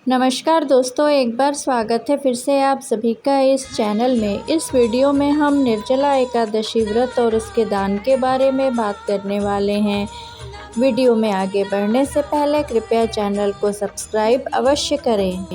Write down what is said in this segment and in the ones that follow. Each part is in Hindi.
नमस्कार दोस्तों, एक बार स्वागत है फिर से आप सभी का इस चैनल में। इस वीडियो में हम निर्जला एकादशी व्रत और उसके दान के बारे में बात करने वाले हैं। वीडियो में आगे बढ़ने से पहले कृपया चैनल को सब्सक्राइब अवश्य करें।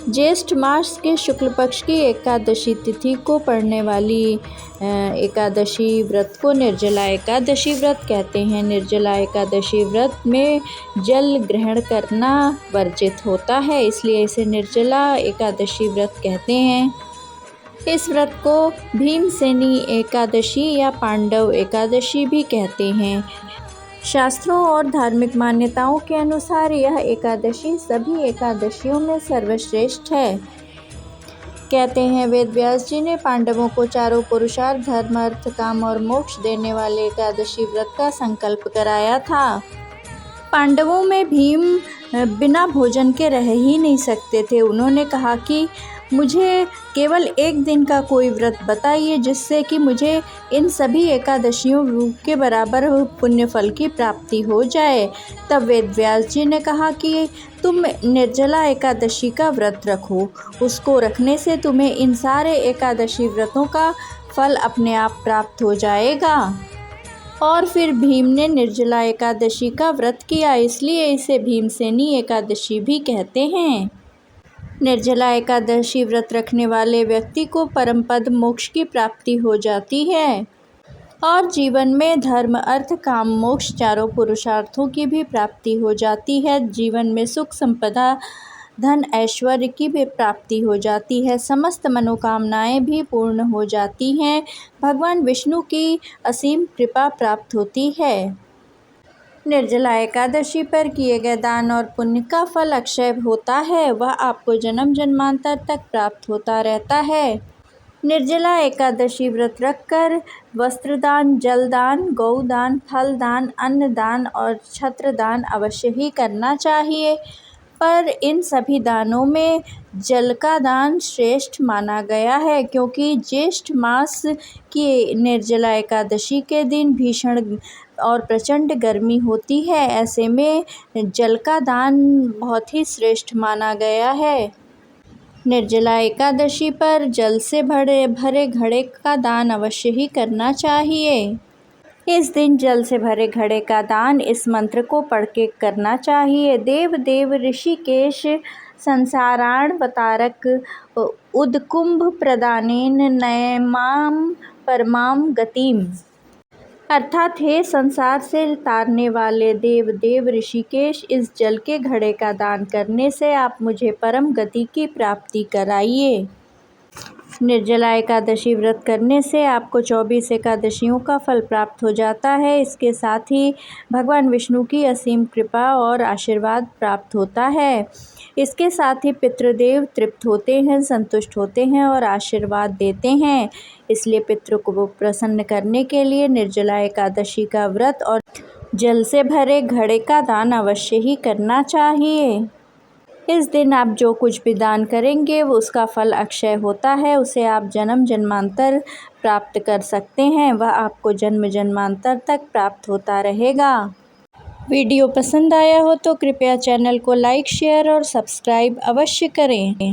ज्येष्ठ मास के शुक्ल पक्ष की एकादशी तिथि को पड़ने वाली एकादशी व्रत को निर्जला एकादशी व्रत कहते हैं। निर्जला एकादशी व्रत में जल ग्रहण करना वर्जित होता है, इसलिए इसे निर्जला एकादशी व्रत कहते हैं। इस व्रत को भीमसेनी एकादशी या पांडव एकादशी भी कहते हैं। शास्त्रों और धार्मिक मान्यताओं के अनुसार यह एकादशी सभी एकादशियों में सर्वश्रेष्ठ है। कहते हैं वेद व्यास जी ने पांडवों को चारों पुरुषार्थ धर्म अर्थ काम और मोक्ष देने वाले एकादशी व्रत का संकल्प कराया था। पांडवों में भीम बिना भोजन के रह ही नहीं सकते थे। उन्होंने कहा कि मुझे केवल एक दिन का कोई व्रत बताइए जिससे कि मुझे इन सभी एकादशियों के बराबर पुण्य फल की प्राप्ति हो जाए। तब वेद व्यास जी ने कहा कि तुम निर्जला एकादशी का व्रत रखो, उसको रखने से तुम्हें इन सारे एकादशी व्रतों का फल अपने आप प्राप्त हो जाएगा। और फिर भीम ने निर्जला एकादशी का व्रत किया, इसलिए इसे भीमसेनी एकादशी भी कहते हैं। निर्जला एकादशी व्रत रखने वाले व्यक्ति को परम पद मोक्ष की प्राप्ति हो जाती है और जीवन में धर्म अर्थ काम मोक्ष चारों पुरुषार्थों की भी प्राप्ति हो जाती है। जीवन में सुख संपदा धन ऐश्वर्य की भी प्राप्ति हो जाती है। समस्त मनोकामनाएं भी पूर्ण हो जाती हैं। भगवान विष्णु की असीम कृपा प्राप्त होती है। निर्जला एकादशी पर किए गए दान और पुण्य का फल अक्षय होता है, वह आपको जन्म जन्मांतर तक प्राप्त होता रहता है। निर्जला एकादशी व्रत रखकर वस्त्रदान, जलदान, गौदान, फलदान, अन्नदान और छत्रदान अवश्य ही करना चाहिए। पर इन सभी दानों में जल का दान श्रेष्ठ माना गया है, क्योंकि ज्येष्ठ मास की निर्जला एकादशी के दिन भीषण और प्रचंड गर्मी होती है। ऐसे में जल का दान बहुत ही श्रेष्ठ माना गया है। निर्जला एकादशी पर जल से भरे घड़े का दान अवश्य ही करना चाहिए। इस दिन जल से भरे घड़े का दान इस मंत्र को पढ़ के करना चाहिए। देव देव ऋषिकेश संसाराणवतारक उदकुंभ प्रदानेन नयमाम परमाम गतिम। अर्थात हे संसार से तारने वाले देव देव ऋषिकेश, इस जल के घड़े का दान करने से आप मुझे परम गति की प्राप्ति कराइए। निर्जला एकादशी व्रत करने से आपको 24 एकादशियों का फल प्राप्त हो जाता है। इसके साथ ही भगवान विष्णु की असीम कृपा और आशीर्वाद प्राप्त होता है। इसके साथ ही पितृदेव तृप्त होते हैं, संतुष्ट होते हैं और आशीर्वाद देते हैं। इसलिए पितृ को प्रसन्न करने के लिए निर्जला एकादशी का व्रत और जल से भरे घड़े का दान अवश्य ही करना चाहिए। इस दिन आप जो कुछ भी दान करेंगे वो उसका फल अक्षय होता है, उसे आप जन्म जन्मांतर प्राप्त कर सकते हैं, वह आपको जन्म जन्मांतर तक प्राप्त होता रहेगा। वीडियो पसंद आया हो तो कृपया चैनल को लाइक, शेयर और सब्सक्राइब अवश्य करें।